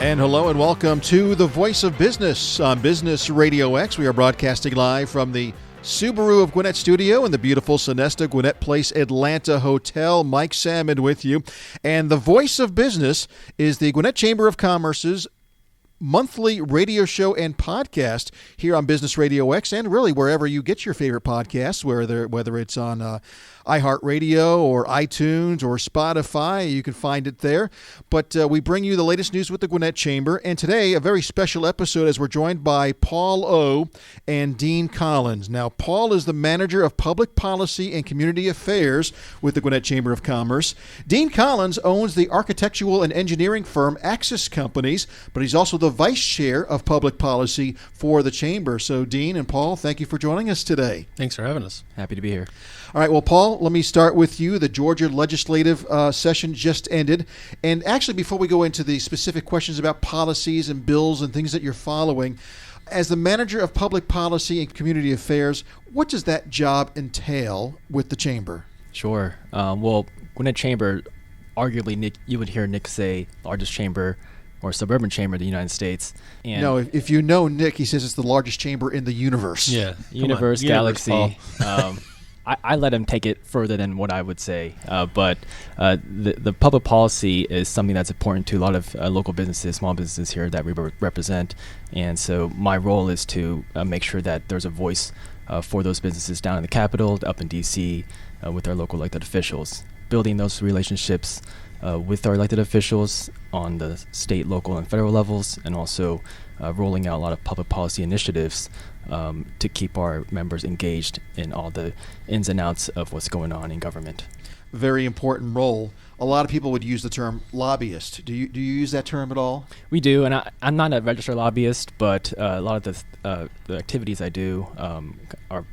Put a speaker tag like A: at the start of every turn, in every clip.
A: And hello and welcome to The Voice of Business on Business RadioX. We are broadcasting live from the Subaru of Gwinnett studio in the beautiful Sonesta Gwinnett Place Atlanta Hotel. Mike Salmon with you. And The Voice of Business is the Gwinnett Chamber of Commerce's monthly radio show and podcast here on Business Radio X, and really wherever you get your favorite podcasts, whether it's on iHeartRadio or iTunes or Spotify, you can find it there. But we bring you the latest news with the Gwinnett Chamber, and today a very special episode as we're joined by Paul O. and Dean Collins. Now, Paul is the Manager of Public Policy and Community Affairs with the Gwinnett Chamber of Commerce. Dean Collins owns the architectural and engineering firm Axis Companies, but he's also the Vice Chair of Public Policy for the Chamber. So, Dean and Paul, thank you for joining us today.
B: Thanks for having us.
C: Happy to be here.
A: All right, well, Paul, let me start with you. The Georgia legislative session just ended. And actually, before we go into the specific questions about policies and bills and things that you're following, as the Manager of Public Policy and Community Affairs, what does that job entail with the Chamber?
C: Sure. Well, Gwinnett Chamber, arguably, Nick, you would hear Nick say largest chamber or suburban chamber of the United States. And
A: no, if you know Nick, he says it's the largest chamber in the universe.
C: Yeah, universe, galaxy. I let him take it further than what I would say. But the public policy is something that's important to a lot of local businesses, small businesses here that we represent. And so my role is to make sure that there's a voice for those businesses down in the Capitol, up in D.C., with our local elected officials, building those relationships with our elected officials on the state, local, and federal levels, and also rolling out a lot of public policy initiatives to keep our members engaged in all the ins and outs of what's going on in government.
A: Very important role. A lot of people would use the term lobbyist. Do you use that term at all?
C: We do, and I'm not a registered lobbyist, but a lot of the activities I do are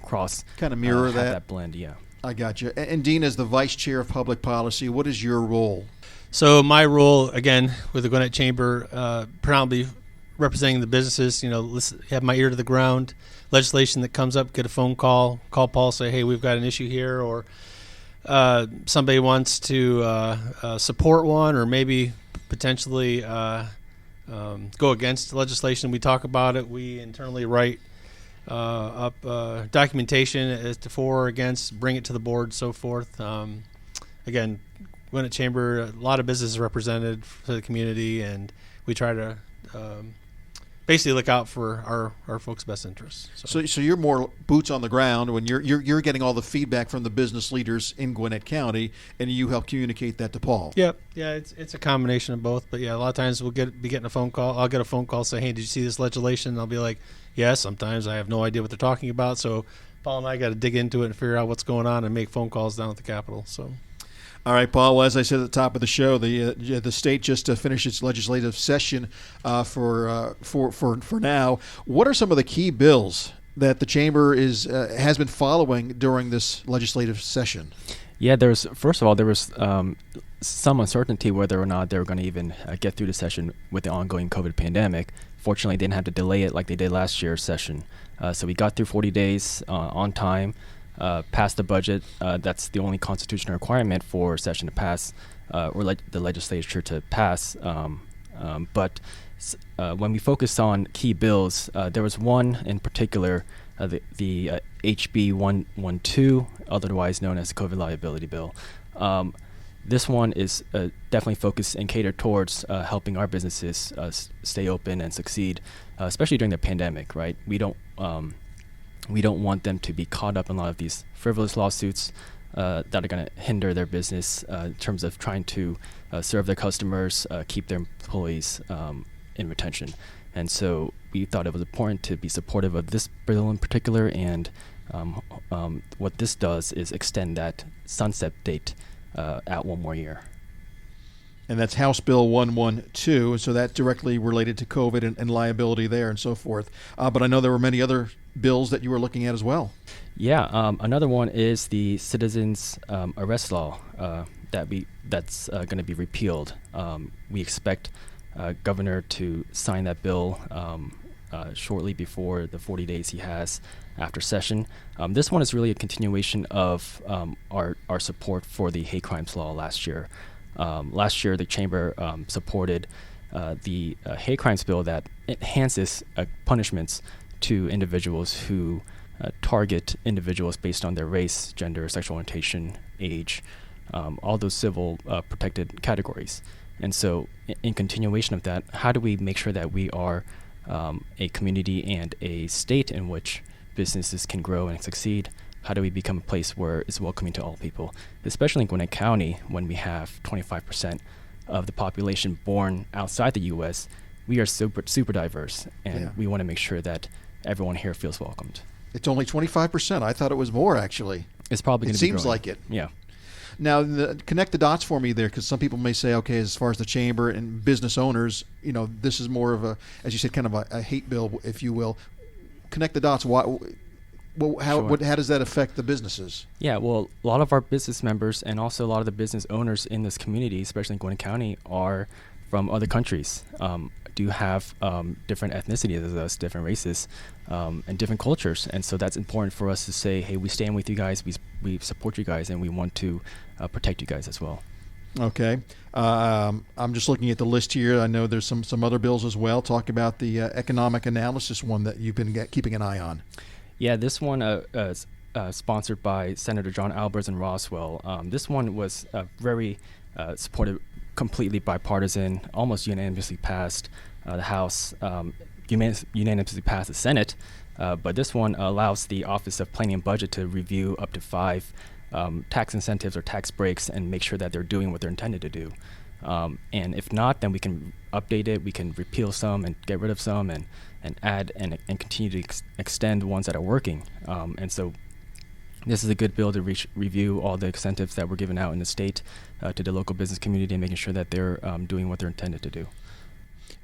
C: cross
A: kind of mirror
C: that blend. Yeah.
A: I got you. And Dean, as the Vice Chair of Public Policy, what is your role?
B: So my role, again, with the Gwinnett Chamber, predominantly representing the businesses, have my ear to the ground. Legislation that comes up, get a phone call Paul, say, hey, we've got an issue here, or somebody wants to support one, or maybe potentially go against legislation. We talk about it. We internally write up documentation as to for or against, bring it to the board, so forth. Again, Gwinnett Chamber, a lot of businesses represented for the community, and we try to basically look out for our folks' best interests.
A: So you're more boots on the ground when you're getting all the feedback from the business leaders in Gwinnett County, and you help communicate that to Paul.
B: Yep. Yeah, it's a combination of both. But yeah, a lot of times we'll be getting a phone call. I'll get a phone call saying, hey, did you see this legislation? And I'll be like, yes. Sometimes I have no idea what they're talking about. So Paul and I got to dig into it and figure out what's going on and make phone calls down at the Capitol. So.
A: All right, Paul. Well, as I said at the top of the show, the state just finished its legislative session for now. What are some of the key bills that the chamber has been following during this legislative session?
C: Yeah, there was some uncertainty whether or not they were going to even get through the session with the ongoing COVID pandemic. Fortunately, they didn't have to delay it like they did last year's session. So we got through 40 days on time. Pass the budget. That's the only constitutional requirement for a session to pass, or the legislature to pass. But when we focused on key bills, there was one in particular, the HB 112, otherwise known as the COVID liability bill. This one is definitely focused and catered towards helping our businesses stay open and succeed, especially during the pandemic. Right? We don't want them to be caught up in a lot of these frivolous lawsuits that are going to hinder their business in terms of trying to serve their customers, keep their employees in retention. And so we thought it was important to be supportive of this bill in particular, and what this does is extend that sunset date out one more year.
A: And that's House Bill 112, so that's directly related to COVID and liability there and so forth. But I know there were many other bills that you were looking at as well.
C: Yeah, another one is the citizens arrest law that's going to be repealed. We expect Governor to sign that bill shortly before the 40 days he has after session. This one is really a continuation of our support for the hate crimes law last year. Last year, the Chamber supported the hate crimes bill that enhances punishments to individuals who target individuals based on their race, gender, sexual orientation, age, all those civil protected categories. And so in continuation of that, how do we make sure that we are a community and a state in which businesses can grow and succeed? How do we become a place where it's welcoming to all people, especially in Gwinnett County, when we have 25% of the population born outside the U.S. We are super diverse, and we want to make sure that everyone here feels welcomed.
A: It's only 25%. I thought it was more, actually.
C: It's probably going to be growing.
A: It seems like it.
C: Yeah.
A: Now, connect the dots for me there, because some people may say, okay, as far as the chamber and business owners, this is more of a, as you said, kind of a hate bill, if you will. Connect the dots. How does that affect the businesses? Yeah, well, a lot of our business members and also a lot of the business owners in this community, especially in Gwinnett County, are from other countries, do have different ethnicities as us, different races, and different cultures. And so that's important for us to say, hey, we stand with you guys, we support you guys, and we want to protect you guys as well. Okay. I'm just looking at the list here. I know there's some other bills as well. Talk about the economic analysis one that you've been keeping an eye on. Yeah, this one is sponsored by Senator John Albers and Roswell. This one was very supported, completely bipartisan, almost unanimously passed the House, unanimously passed the Senate. But this one allows the Office of Planning and Budget to review up to 5 tax incentives or tax breaks and make sure that they're doing what they're intended to do. And if not, then we can update it, we can repeal some and get rid of some and add and continue to extend the ones that are working. And so this is a good bill to review all the incentives that were given out in the state to the local business community and making sure that they're doing what they're intended to do.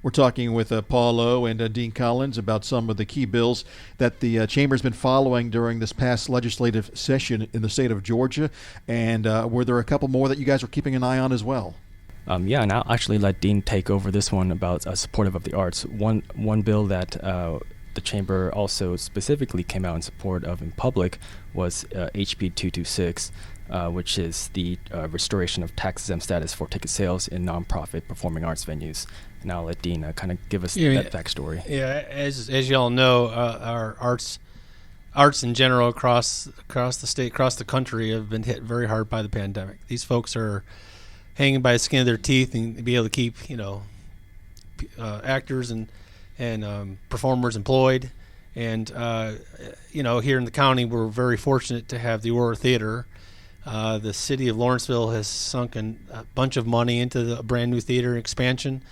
A: We're talking with Paul Lowe and Dean Collins about some of the key bills that the Chamber's been following during this past legislative session in the state of Georgia. And were there a couple more that you guys are keeping an eye on as well? Yeah, and I'll actually let Dean take over this one about supportive of the arts. One bill that the Chamber also specifically came out in support of in public was HB 226, which is the restoration of tax-exempt status for ticket sales in nonprofit performing arts venues. And I'll let Dean kind of give us that backstory. Yeah, as you all know, our arts in general across the state, across the country, have been hit very hard by the pandemic. These folks are hanging by the skin of their teeth and be able to keep, actors and performers employed. And, here in the county, we're very fortunate to have the Aurora Theater. The city of Lawrenceville has sunk a bunch of money into the brand new theater expansion.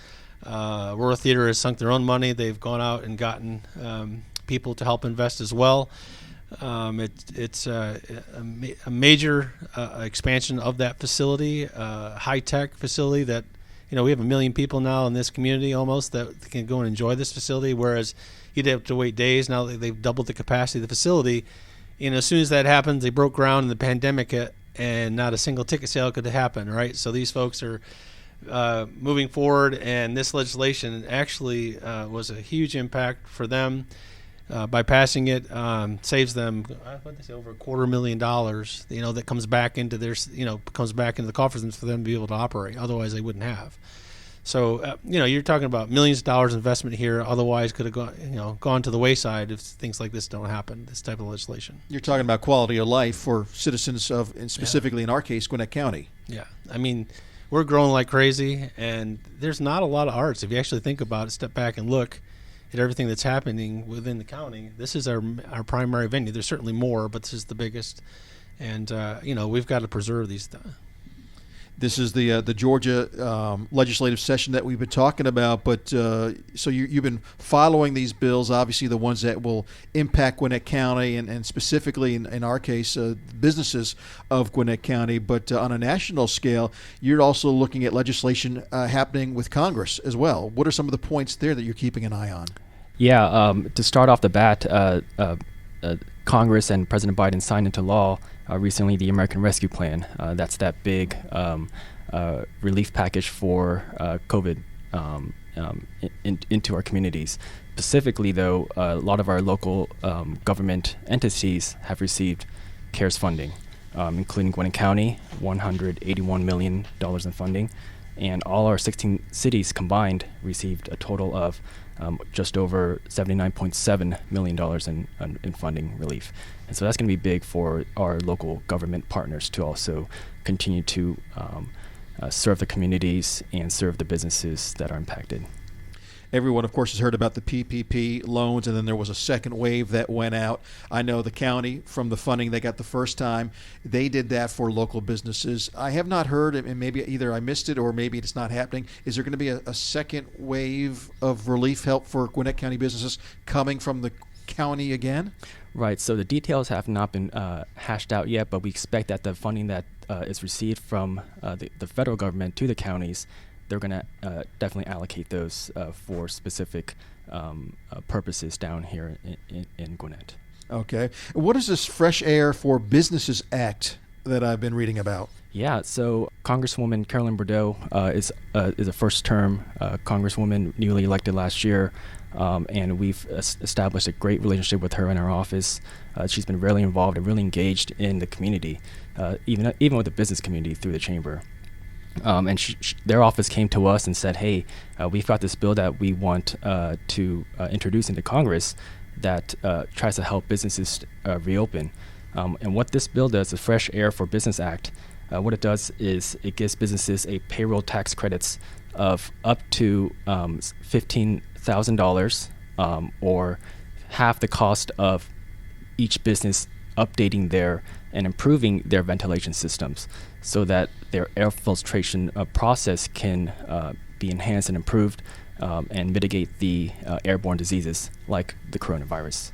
A: Aurora Theater has sunk their own money. They've gone out and gotten people to help invest as well. It's a major expansion of that facility, high-tech facility that, we have 1 million people now in this community almost that can go and enjoy this facility, whereas you'd have to wait days. Now they've doubled the capacity of the facility. As soon as that happened, they broke ground and the pandemic hit, and not a single ticket sale could happen, right? So these folks are moving forward, and this legislation actually was a huge impact for them. By passing it, saves them, what they say, over $250,000. That comes back into comes back into the coffers for them to be able to operate. Otherwise, they wouldn't have. So, you're talking about millions of dollars investment here. Otherwise, could have gone to the wayside if things like this don't happen. This type of legislation. You're talking about quality of life for citizens of, and specifically in our case, Gwinnett County. Yeah, we're growing like crazy, and there's not a lot of arts. If you actually think about it, step back and look at everything that's happening within the county. This is our primary venue. There's certainly more, but this is the biggest. And, we've got to preserve these things. This is the Georgia legislative session that we've been talking about. But so you've been following these bills, obviously the ones that will impact Gwinnett County and specifically in our case, businesses of Gwinnett County. But on a national scale, you're also looking at legislation happening with Congress as well. What are some of the points there that you're keeping an eye on? Yeah, to start off the bat, Congress and President Biden signed into law recently the American Rescue Plan. That's that big relief package for COVID into our communities. Specifically, though, a lot of our local government entities have received CARES funding, including Gwinnett County, $181 million in funding,
C: and all our 16 cities combined received a total of just over $79.7 million in funding relief. And so that's going to be big for our local government partners to also continue to serve the communities and serve the businesses that are impacted.
A: Everyone, of course, has heard about the PPP loans, and then there was a second wave that went out. I know the county, from the funding they got the first time, they did that for local businesses. I have not heard, and maybe either I missed it or maybe it's not happening. Is there going to be a second wave of relief help for Gwinnett County businesses coming from the county again?
C: Right. So the details have not been hashed out yet, but we expect that the funding that is received from the federal government to the counties, they're going to definitely allocate those for specific purposes down here in Gwinnett.
A: Okay. What is this Fresh Air for Businesses Act that I've been reading about?
C: Yeah, so Congresswoman Carolyn Bordeaux is a first-term Congresswoman, newly elected last year, and we've established a great relationship with her in our office. She's been really involved and really engaged in the community, even with the business community through the chamber. And their office came to us and said, hey, we've got this bill that we want to introduce into Congress that tries to help businesses reopen. And what this bill does, the Fresh Air for Business Act, what it does is it gives businesses a payroll tax credits of up to $15,000 or half the cost of each business updating and improving their ventilation systems so that their air filtration process can be enhanced and improved and mitigate the airborne diseases like the coronavirus.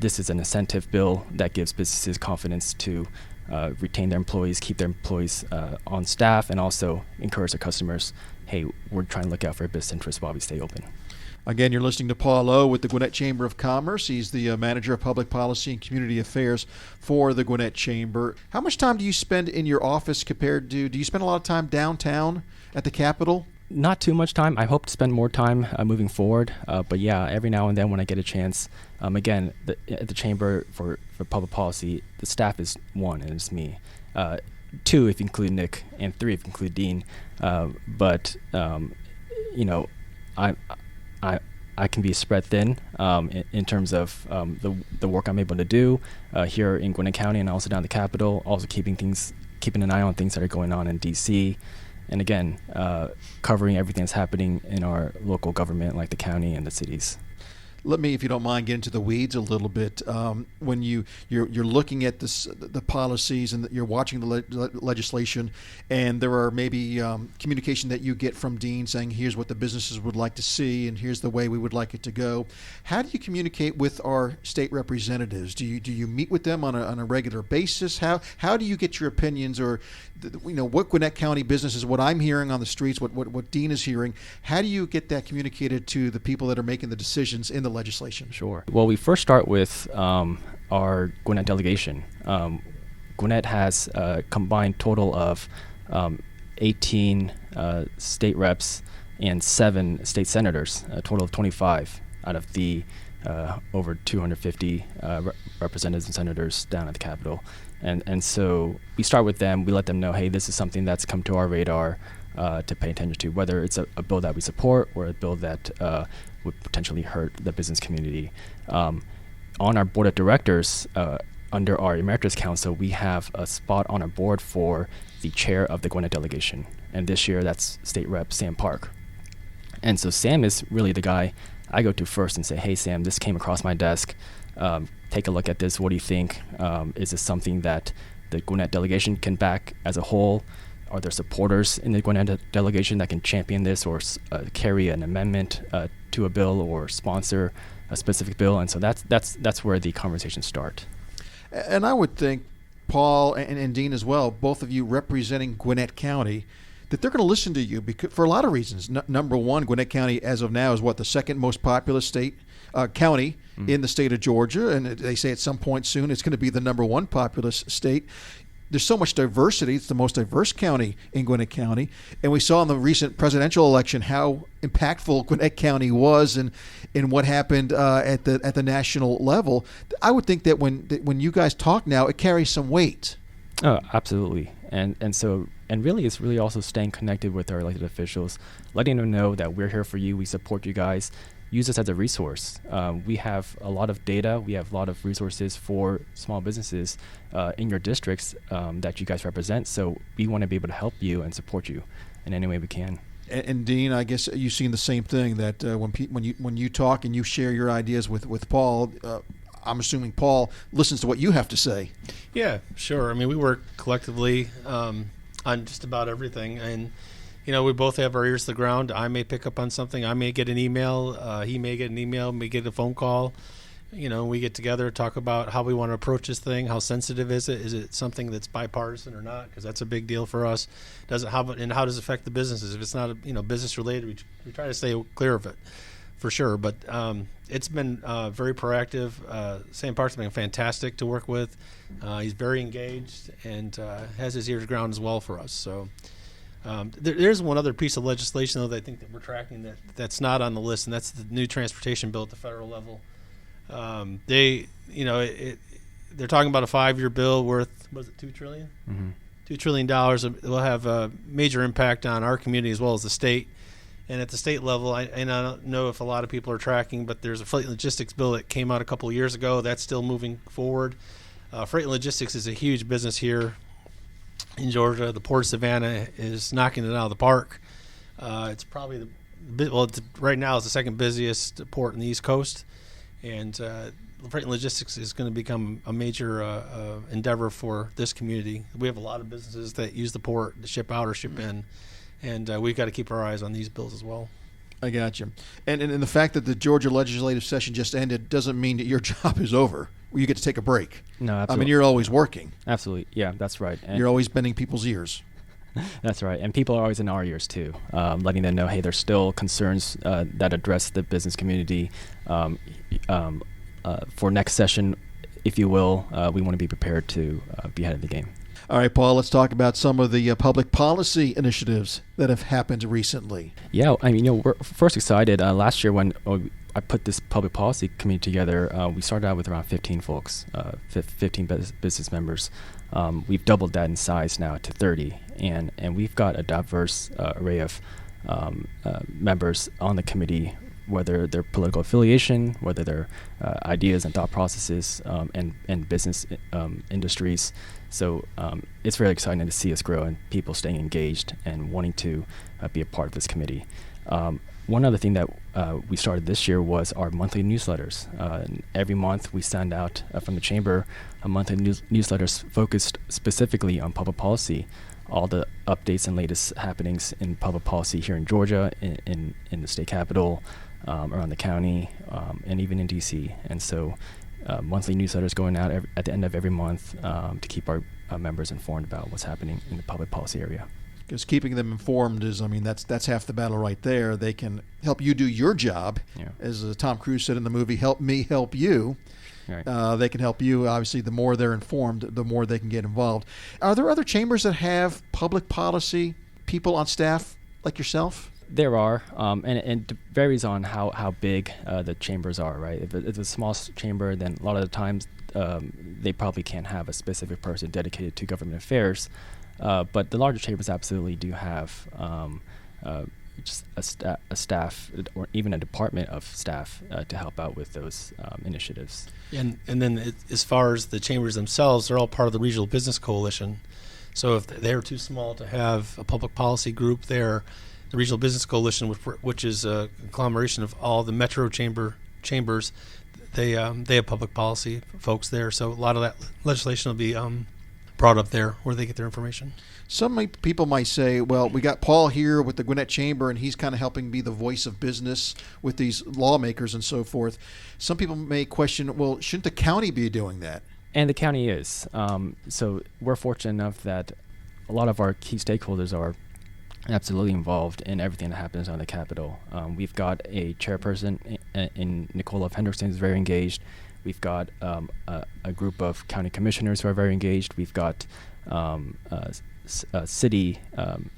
C: This is an incentive bill that gives businesses confidence to retain their employees, keep their employees on staff, and also encourage their customers, hey, we're trying to look out for your best interests while we stay open.
A: Again, you're listening to Paul O. with the Gwinnett Chamber of Commerce. He's the Manager of Public Policy and Community Affairs for the Gwinnett Chamber. How much time do you spend in your office compared to, do you spend a lot of time downtown at the Capitol?
C: Not too much time. I hope to spend more time moving forward. But yeah, every now and then when I get a chance, again, at the Chamber for Public Policy, the staff is 1, and it's me. 2 if you include Nick, and 3 if you include Dean. But I can be spread thin in terms of the work I'm able to do here in Gwinnett County and also down the Capitol, also keeping an eye on things that are going on in D.C., and again, covering everything that's happening in our local government like the county and the cities.
A: Let me, if you don't mind, get into the weeds a little bit. When you're looking at the policies and you're watching the legislation, and there are maybe communication that you get from Dean saying, here's what the businesses would like to see and here's the way we would like it to go. How do you communicate with our state representatives? Do you meet with them on a regular basis? How do you get your opinions, or what Gwinnett County businesses, what I'm hearing on the streets, what Dean is hearing, how do you get that communicated to the people that are making the decisions in the legislation?
C: Sure. Well, we first start with our Gwinnett delegation. Gwinnett has a combined total of 18 state reps and 7 state senators, a total of 25 out of the over 250 representatives and senators down at the Capitol. And so we start with them. We let them know, hey, this is something that's come to our radar to pay attention to, whether it's a bill that we support or a bill that would potentially hurt the business community. On our board of directors, under our Emeritus Council, we have a spot on our board for the chair of the Gwinnett delegation. And this year, that's State Rep Sam Park. And so Sam is really the guy I go to first and say, hey, Sam, this came across my desk. Take a look at this. What do you think? Is this something that the Gwinnett delegation can back as a whole? Are there supporters in the Gwinnett delegation that can champion this or carry an amendment to a bill or sponsor a specific bill? And so that's where the conversations start.
A: And I would think, Paul and Dean as well, both of you representing Gwinnett County, that they're going to listen to you because, for a lot of reasons. Number one, Gwinnett County, as of now, is the second most populous county in the state of Georgia, and they say at some point soon it's going to be the number 1 populous state. There's so much diversity. It's the most diverse county in Gwinnett County. And we saw in the recent presidential election how impactful Gwinnett County was and what happened at the national level. I would think that when you guys talk now, it carries some weight.
C: Oh, absolutely. And so and really, it's really also staying connected with our elected officials, letting them know that we're here for you, we support you guys. Use us as a resource. We have a lot of data. We have a lot of resources for small businesses in your districts that you guys represent. So we want to be able to help you and support you in any way we can.
A: And Dean, I guess you've seen the same thing, that when you talk and you share your ideas with Paul, I'm assuming Paul listens to what you have to say.
B: Yeah, sure. I mean, we work collectively on just about everything, and we both have our ears to the ground. I may pick up on something. I may get an email. He may get an email. May get a phone call. We get together, talk about how we want to approach this thing. How sensitive is it? Is it something that's bipartisan or not? Because that's a big deal for us. How does it affect the businesses? If it's not business related, we try to stay clear of it, for sure. But it's been very proactive. Sam Park's been fantastic to work with. He's very engaged and has his ears to the ground as well for us. So. There's one other piece of legislation, though, that I think that we're tracking that's not on the list, and that's the new transportation bill at the federal level. They're talking about a 5-year bill worth, was it $2 trillion?
C: Mm-hmm.
B: $2 trillion. It will have a major impact on our community as well as the state. And at the state level, I don't know if a lot of people are tracking, but there's a freight and logistics bill that came out a couple of years ago. That's still moving forward. Freight and logistics is a huge business here in Georgia. The Port of Savannah is knocking it out of the park. It's probably right now it's the second busiest port in the East Coast, and freight and logistics is going to become a major endeavor for this community. We have a lot of businesses that use the port to ship out or ship in, and we've got to keep our eyes on these bills as well.
A: I got you. And the fact that the Georgia legislative session just ended doesn't mean that your job is over. You get to take a break.
C: No, absolutely.
A: I mean, you're always working.
C: Absolutely. Yeah, that's right. And
A: you're always bending people's ears.
C: That's right. And people are always in our ears, too, letting them know, hey, there's still concerns that address the business community. For next session, if you will, we want to be prepared to be ahead of the game.
A: All right, Paul, let's talk about some of the public policy initiatives that have happened recently.
C: Yeah, I mean, we're first excited. Last year when I put this public policy committee together, we started out with around 15 folks, 15 business members. We've doubled that in size now to 30, and we've got a diverse array of members on the committee, whether their political affiliation, whether their ideas and thought processes, and business industries. So it's really exciting to see us grow and people staying engaged and wanting to be a part of this committee. One other thing that we started this year was our monthly newsletters. Every month we send out from the Chamber a monthly newsletters focused specifically on public policy, all the updates and latest happenings in public policy here in Georgia, in the state capitol, around the county, and even in D.C. And so monthly newsletters going out at the end of every month to keep our members informed about what's happening in the public policy area.
A: Because keeping them informed that's half the battle right there. They can help you do your job.
C: Yeah.
A: As Tom Cruise said in the movie, "Help me help you."
C: Right.
A: They can help you. Obviously, the more they're informed, the more they can get involved. Are there other chambers that have public policy people on staff like yourself?
C: There are, and it varies on how big the chambers are, right? If it's a small chamber, then a lot of the times they probably can't have a specific person dedicated to government affairs. But the larger chambers absolutely do have just a staff or even a department of staff to help out with those initiatives.
B: And then as far as the chambers themselves, they're all part of the Regional Business Coalition. So if they're too small to have a public policy group there, the Regional Business Coalition, which is a conglomeration of all the metro chambers, they have public policy folks there. So a lot of that legislation will be brought up there where they get their information.
A: Some people might say, well, we got Paul here with the Gwinnett Chamber, and he's kind of helping be the voice of business with these lawmakers and so forth. Some people may question, well, shouldn't the county be doing that?
C: And the county is. So we're fortunate enough that a lot of our key stakeholders are absolutely involved in everything that happens on the Capitol. We've got a chairperson in Nicole F. Hendrickson who's very engaged. We've got a group of county commissioners who are very engaged. We've got city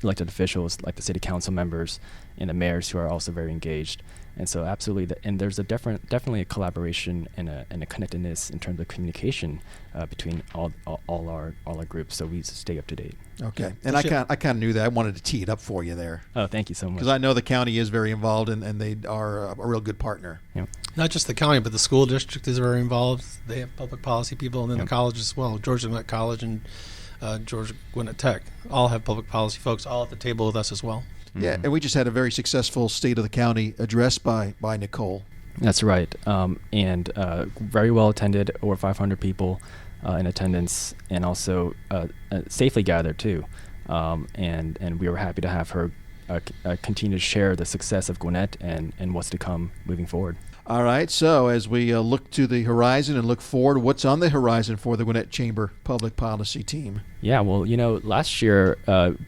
C: elected officials like the city council members and the mayors who are also very engaged. And so absolutely, and there's definitely a collaboration and a connectedness in terms of communication between all our groups, so we stay up to date.
A: Okay, and I kind of knew that. I wanted to tee it up for you there.
C: Oh, thank you so much.
A: Because I know the county is very involved, and they are a real good partner.
C: Yep.
B: Not just the county, but the school district is very involved. They have public policy people, and then the college as well. Georgia Gwinnett College and Georgia Gwinnett Tech all have public policy folks all at the table with us as well.
A: Yeah, and we just had a very successful State of the County address by Nicole.
C: That's right, and very well attended, over 500 people in attendance, and also safely gathered too. And we were happy to have her continue to share the success of Gwinnett and what's to come moving forward.
A: All right, so as we look to the horizon and look forward, what's on the horizon for the Gwinnett Chamber Public Policy team?
C: Yeah, well, last year,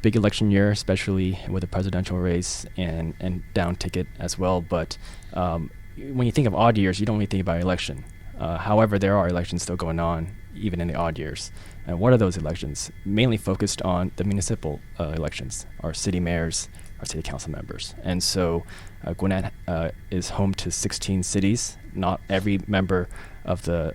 C: big election year, especially with the presidential race and down ticket as well. But when you think of odd years, you don't really think about election. However, there are elections still going on, even in the odd years. And what are those elections? Mainly focused on the municipal elections, our city mayors, our city council members. And so Gwinnett is home to 16 cities. Not every member of the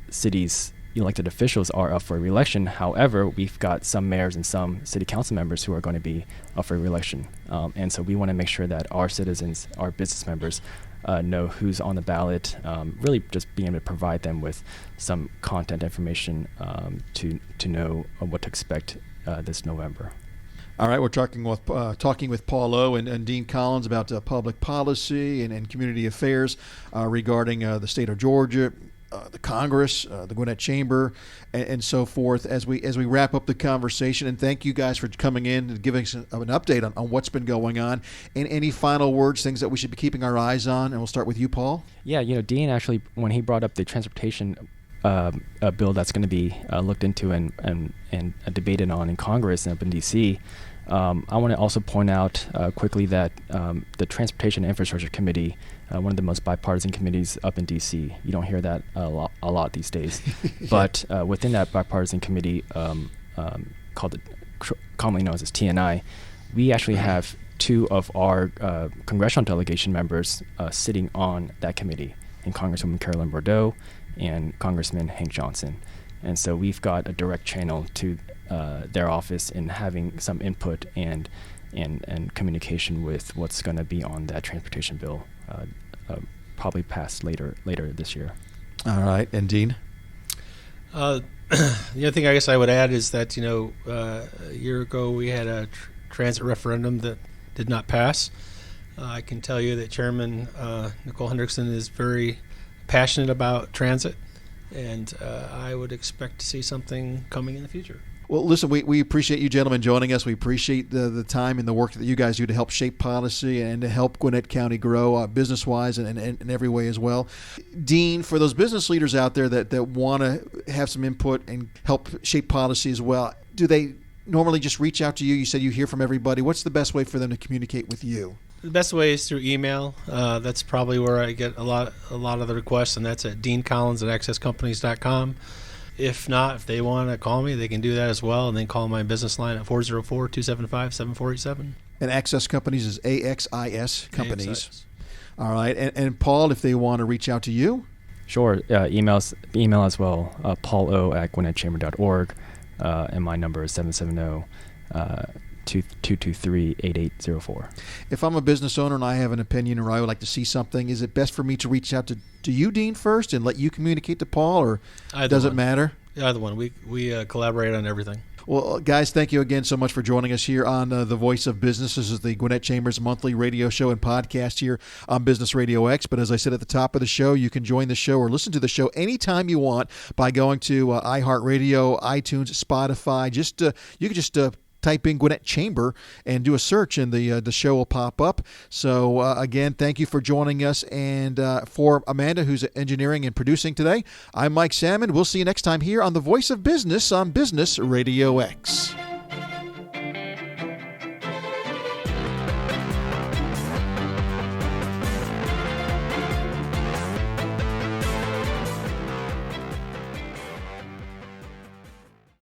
C: city's elected officials are up for re-election. However, we've got some mayors and some city council members who are going to be up for re-election. And so we want to make sure that our citizens, our business members, know who's on the ballot, really just being able to provide them with some content information to know what to expect this November.
A: All right, we're talking with Paul O. and Dean Collins about public policy and community affairs regarding the state of Georgia, the Congress, the Gwinnett Chamber, and so forth. As we wrap up the conversation, and thank you guys for coming in and giving us an update on what's been going on. And any final words, things that we should be keeping our eyes on? And we'll start with you, Paul.
C: Yeah, Dean actually, when he brought up the transportation bill that's going to be looked into and debated on in Congress and up in D.C., I want to also point out quickly that the Transportation and Infrastructure Committee, one of the most bipartisan committees up in D.C., you don't hear that a lot these days. But within that bipartisan committee, commonly known as TNI, we actually have two of our congressional delegation members sitting on that committee, and Congresswoman Carolyn Bordeaux and Congressman Hank Johnson. And so we've got a direct channel to their office in having some input and communication with what's going to be on that transportation bill, probably passed later this year.
A: All right, and Dean?
B: The other thing I guess I would add is that a year ago we had a transit referendum that did not pass. I can tell you that Chairman Nicole Hendrickson is very passionate about transit, and I would expect to see something coming in the future.
A: Well, listen, we appreciate you gentlemen joining us. We appreciate the time and the work that you guys do to help shape policy and to help Gwinnett County grow business-wise and in every way as well. Dean, for those business leaders out there that want to have some input and help shape policy as well, do they normally just reach out to you? You said you hear from everybody. What's the best way for them to communicate with you?
B: The best way is through email. That's probably where I get a lot of the requests, and that's at deancollins@accesscompanies.com. If not, if they want to call me, they can do that as well, and then call my business line at 404-275-7487.
A: And Access Companies is AXIS Companies.
B: AXIS.
A: All right. And Paul, if they want to reach out to you?
C: Sure. Email as well, paulo@gwinnettchamber.org, and my number is 770-223-8804.
A: If I'm a business owner and I have an opinion or I would like to see something, is it best for me to reach out to you, Dean, first and let you communicate to Paul, or does it matter?
B: Either one. We collaborate on everything.
A: Well, guys, thank you again so much for joining us here on The Voice of Business. This is the Gwinnett Chamber's monthly radio show and podcast here on Business Radio X. But as I said at the top of the show, you can join the show or listen to the show anytime you want by going to iHeartRadio, iTunes, Spotify. You can just type in Gwinnett Chamber and do a search, and the show will pop up. So, again, thank you for joining us. And for Amanda, who's engineering and producing today, I'm Mike Salmon. We'll see you next time here on The Voice of Business on Business Radio X.